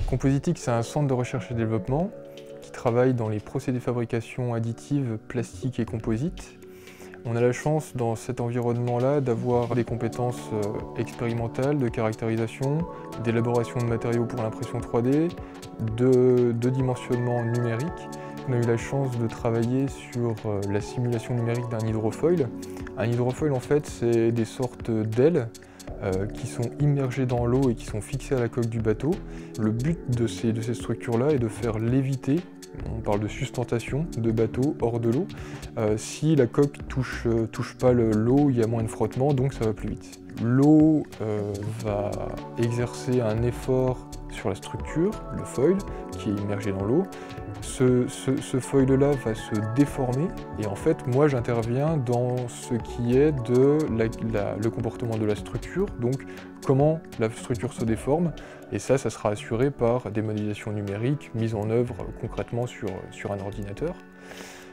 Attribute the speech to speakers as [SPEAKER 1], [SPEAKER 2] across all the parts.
[SPEAKER 1] Compositic, c'est un centre de recherche et développement qui travaille dans les procédés de fabrication additive, plastique et composite. On a la chance dans cet environnement-là d'avoir des compétences expérimentales, de caractérisation, d'élaboration de matériaux pour l'impression 3D, de dimensionnement numérique. On a eu la chance de travailler sur la simulation numérique d'un hydrofoil. Un hydrofoil, en fait, c'est des sortes d'ailes qui sont immergées dans l'eau et qui sont fixées à la coque du bateau. Le but de ces structures-là est de faire léviter, on parle de sustentation de bateau hors de l'eau. Si la coque touche pas l'eau, il y a moins de frottement, donc ça va plus vite. L'eau va exercer un effort sur la structure, le foil, qui est immergé dans l'eau. Ce foil-là va se déformer et en fait, moi j'interviens dans ce qui est le comportement de la structure, donc comment la structure se déforme, et ça sera assuré par des modélisations numériques mises en œuvre concrètement sur un ordinateur.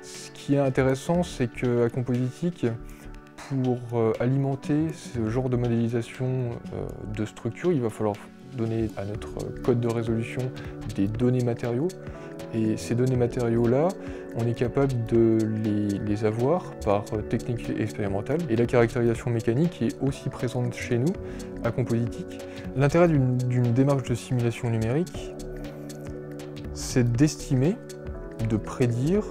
[SPEAKER 1] Ce qui est intéressant, c'est qu'à Compositic, pour alimenter ce genre de modélisation de structure, il va falloir donner à notre code de résolution des données matériaux. Et ces données matériaux-là, on est capable de les avoir par technique expérimentale. Et la caractérisation mécanique est aussi présente chez nous, à Compositic. L'intérêt d'une démarche de simulation numérique, c'est d'estimer, de prédire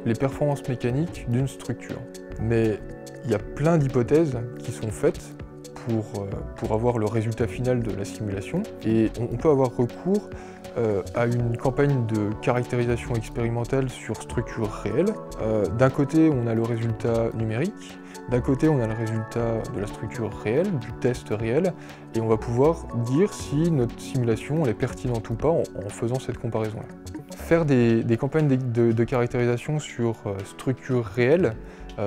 [SPEAKER 1] les performances mécaniques d'une structure. Mais il y a plein d'hypothèses qui sont faites pour avoir le résultat final de la simulation. Et on peut avoir recours à une campagne de caractérisation expérimentale sur structure réelle. D'un côté, on a le résultat numérique, d'un côté, on a le résultat de la structure réelle, du test réel, et on va pouvoir dire si notre simulation elle est pertinente ou pas en faisant cette comparaison-là. Faire des campagnes de caractérisation sur structure réelle,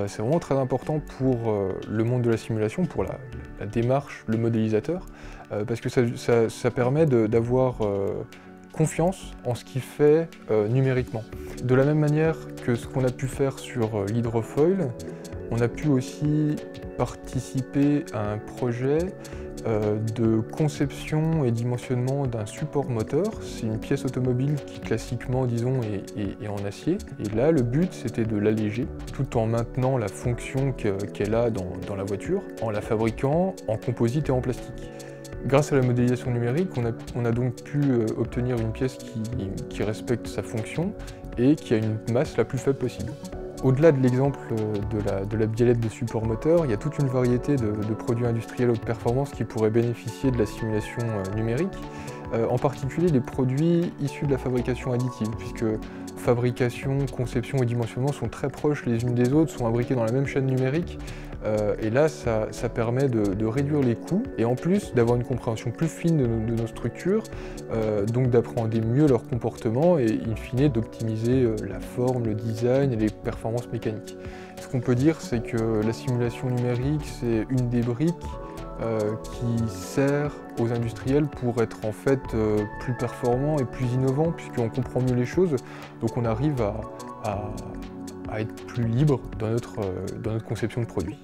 [SPEAKER 1] c'est vraiment très important pour le monde de la simulation, pour la démarche, le modélisateur, parce que ça permet d'avoir confiance en ce qu'il fait numériquement. De la même manière que ce qu'on a pu faire sur l'hydrofoil, on a pu aussi participer à un projet de conception et dimensionnement d'un support moteur. C'est une pièce automobile qui classiquement, disons, est en acier. Et là, le but, c'était de l'alléger, tout en maintenant la fonction qu'elle a dans la voiture, en la fabriquant en composite et en plastique. Grâce à la modélisation numérique, on a donc pu obtenir une pièce qui respecte sa fonction et qui a une masse la plus faible possible. Au-delà de l'exemple de la biellette de support moteur, il y a toute une variété de produits industriels haute performance qui pourraient bénéficier de la simulation numérique, en particulier les produits issus de la fabrication additive, puisque fabrication, conception et dimensionnement sont très proches les unes des autres, sont imbriqués dans la même chaîne numérique, et là ça permet de réduire les coûts et en plus d'avoir une compréhension plus fine de nos structures, donc d'appréhender mieux leur comportement et in fine d'optimiser la forme, le design et les performances mécaniques. Ce qu'on peut dire, c'est que la simulation numérique, c'est une des briques qui sert aux industriels pour être en fait plus performants et plus innovants, puisqu'on comprend mieux les choses, donc on arrive à être plus libre dans notre conception de produit.